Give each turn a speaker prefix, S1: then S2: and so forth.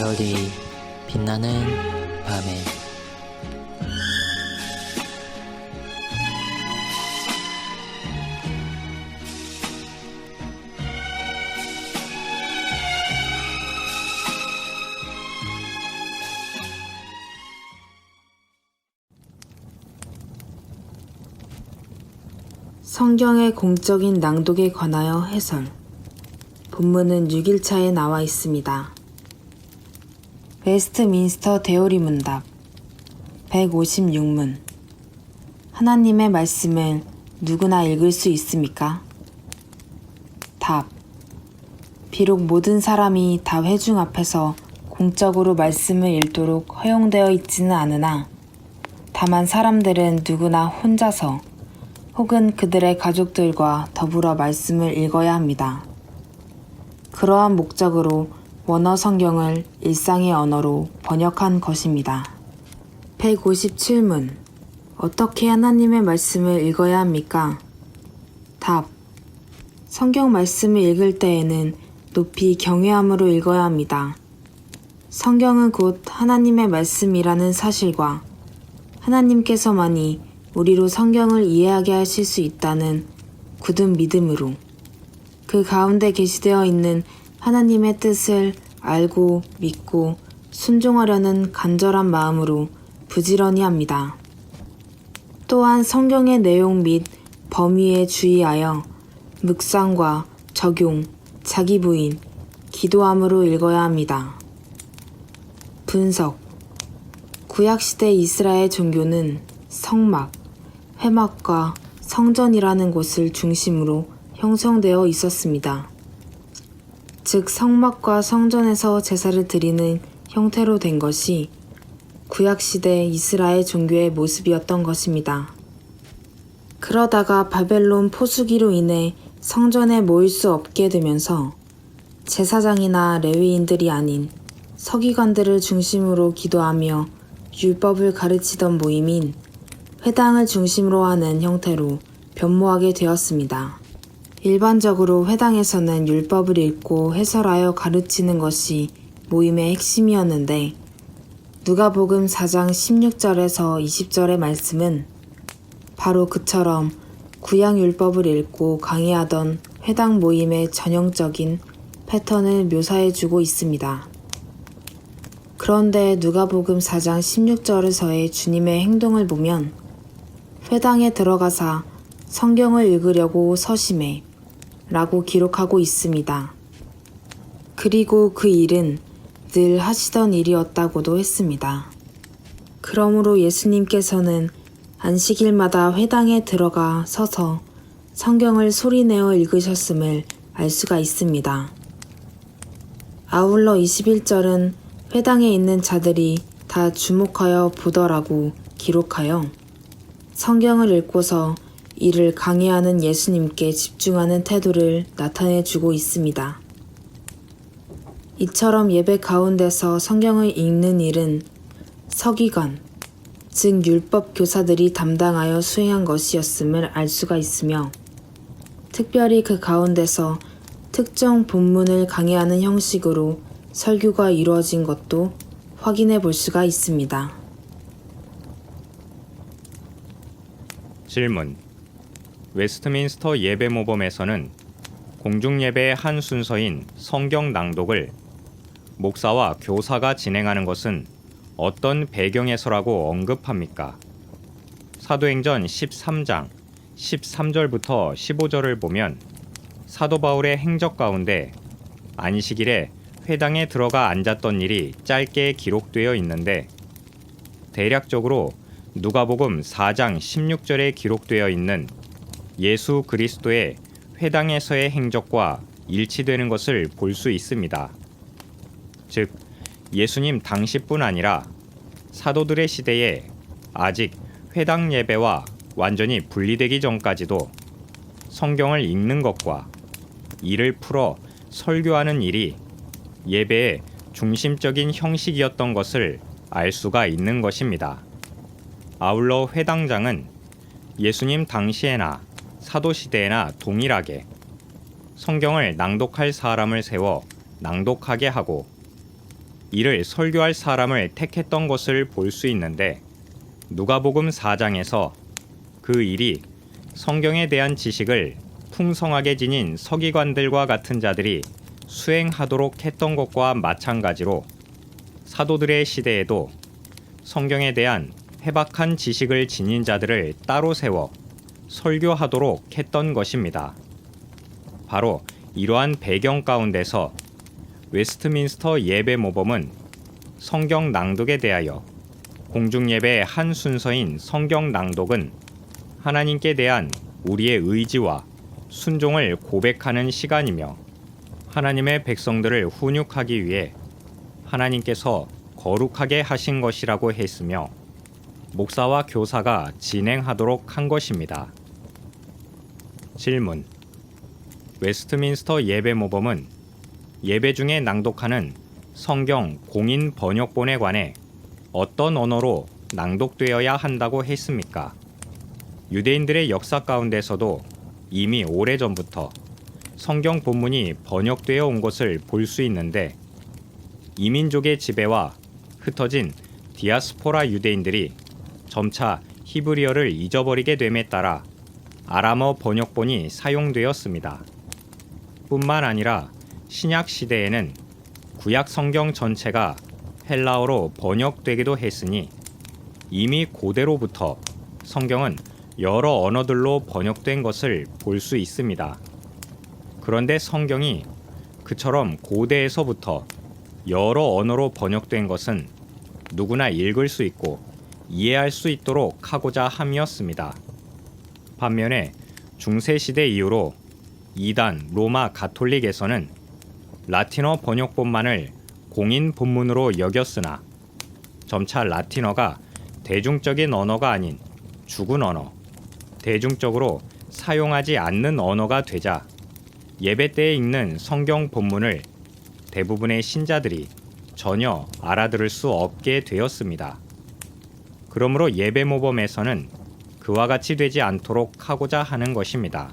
S1: 별이 빛나는 밤에
S2: 성경의 공적인 낭독에 관하여 해설. 본문은 6일차에 나와 있습니다. 웨스트민스터 대오리 문답 156문. 하나님의 말씀을 누구나 읽을 수 있습니까? 답. 비록 모든 사람이 다 회중 앞에서 공적으로 말씀을 읽도록 허용되어 있지는 않으나 다만 사람들은 누구나 혼자서 혹은 그들의 가족들과 더불어 말씀을 읽어야 합니다. 그러한 목적으로 원어 성경을 일상의 언어로 번역한 것입니다. 157문. 어떻게 하나님의 말씀을 읽어야 합니까? 답. 성경 말씀을 읽을 때에는 높이 경외함으로 읽어야 합니다. 성경은 곧 하나님의 말씀이라는 사실과 하나님께서만이 우리로 성경을 이해하게 하실 수 있다는 굳은 믿음으로 그 가운데 계시되어 있는 하나님의 뜻을 알고 믿고 순종하려는 간절한 마음으로 부지런히 합니다. 또한 성경의 내용 및 범위에 주의하여 묵상과 적용, 자기 부인, 기도함으로 읽어야 합니다. 분석. 구약시대 이스라엘 종교는 성막, 회막과 성전이라는 곳을 중심으로 형성되어 있었습니다. 즉 성막과 성전에서 제사를 드리는 형태로 된 것이 구약시대 이스라엘 종교의 모습이었던 것입니다. 그러다가 바벨론 포수기로 인해 성전에 모일 수 없게 되면서 제사장이나 레위인들이 아닌 서기관들을 중심으로 기도하며 율법을 가르치던 모임인 회당을 중심으로 하는 형태로 변모하게 되었습니다. 일반적으로 회당에서는 율법을 읽고 해설하여 가르치는 것이 모임의 핵심이었는데 누가복음 4장 16절에서 20절의 말씀은 바로 그처럼 구약 율법을 읽고 강의하던 회당 모임의 전형적인 패턴을 묘사해주고 있습니다. 그런데 누가복음 4장 16절에서의 주님의 행동을 보면 회당에 들어가사 성경을 읽으려고 서심해 라고 기록하고 있습니다. 그리고 그 일은 늘 하시던 일이었다고도 했습니다. 그러므로 예수님께서는 안식일마다 회당에 들어가 서서 성경을 소리내어 읽으셨음을 알 수가 있습니다. 아울러 21절은 회당에 있는 자들이 다 주목하여 보더라고 기록하여 성경을 읽고서 이를 강의하는 예수님께 집중하는 태도를 나타내주고 있습니다. 이처럼 예배 가운데서 성경을 읽는 일은 서기관, 즉 율법 교사들이 담당하여 수행한 것이었음을 알 수가 있으며 특별히 그 가운데서 특정 본문을 강의하는 형식으로 설교가 이루어진 것도 확인해 볼 수가 있습니다.
S3: 질문. 웨스트민스터 예배 모범에서는 공중예배의 한 순서인 성경 낭독을 목사와 교사가 진행하는 것은 어떤 배경에서라고 언급합니까? 사도행전 13장 13절부터 15절을 보면 사도 바울의 행적 가운데 안식일에 회당에 들어가 앉았던 일이 짧게 기록되어 있는데 대략적으로 누가복음 4장 16절에 기록되어 있는 예수 그리스도의 회당에서의 행적과 일치되는 것을 볼 수 있습니다. 즉, 예수님 당시뿐 아니라 사도들의 시대에 아직 회당 예배와 완전히 분리되기 전까지도 성경을 읽는 것과 이를 풀어 설교하는 일이 예배의 중심적인 형식이었던 것을 알 수가 있는 것입니다. 아울러 회당장은 예수님 당시에나 사도시대에나 동일하게 성경을 낭독할 사람을 세워 낭독하게 하고 이를 설교할 사람을 택했던 것을 볼 수 있는데 누가복음 4장에서 그 일이 성경에 대한 지식을 풍성하게 지닌 서기관들과 같은 자들이 수행하도록 했던 것과 마찬가지로 사도들의 시대에도 성경에 대한 해박한 지식을 지닌 자들을 따로 세워 설교하도록 했던 것입니다. 바로 이러한 배경 가운데서 웨스트민스터 예배 모범은 성경 낭독에 대하여 공중예배의 한 순서인 성경 낭독은 하나님께 대한 우리의 의지와 순종을 고백하는 시간이며 하나님의 백성들을 훈육하기 위해 하나님께서 거룩하게 하신 것이라고 했으며 목사와 교사가 진행하도록 한 것입니다. 질문: 웨스트민스터 예배 모범은 예배 중에 낭독하는 성경 공인 번역본에 관해 어떤 언어로 낭독되어야 한다고 했습니까? 유대인들의 역사 가운데서도 이미 오래전부터 성경 본문이 번역되어 온 것을 볼 수 있는데 이민족의 지배와 흩어진 디아스포라 유대인들이 점차 히브리어를 잊어버리게 됨에 따라 아람어 번역본이 사용되었습니다. 뿐만 아니라 신약 시대에는 구약 성경 전체가 헬라어로 번역되기도 했으니 이미 고대로부터 성경은 여러 언어들로 번역된 것을 볼 수 있습니다. 그런데 성경이 그처럼 고대에서부터 여러 언어로 번역된 것은 누구나 읽을 수 있고 이해할 수 있도록 하고자 함이었습니다. 반면에 중세시대 이후로 이단 로마 가톨릭에서는 라틴어 번역본만을 공인 본문으로 여겼으나 점차 라틴어가 대중적인 언어가 아닌 죽은 언어, 대중적으로 사용하지 않는 언어가 되자 예배 때에 읽는 성경 본문을 대부분의 신자들이 전혀 알아들을 수 없게 되었습니다. 그러므로 예배 모범에서는 그와 같이 되지 않도록 하고자 하는 것입니다.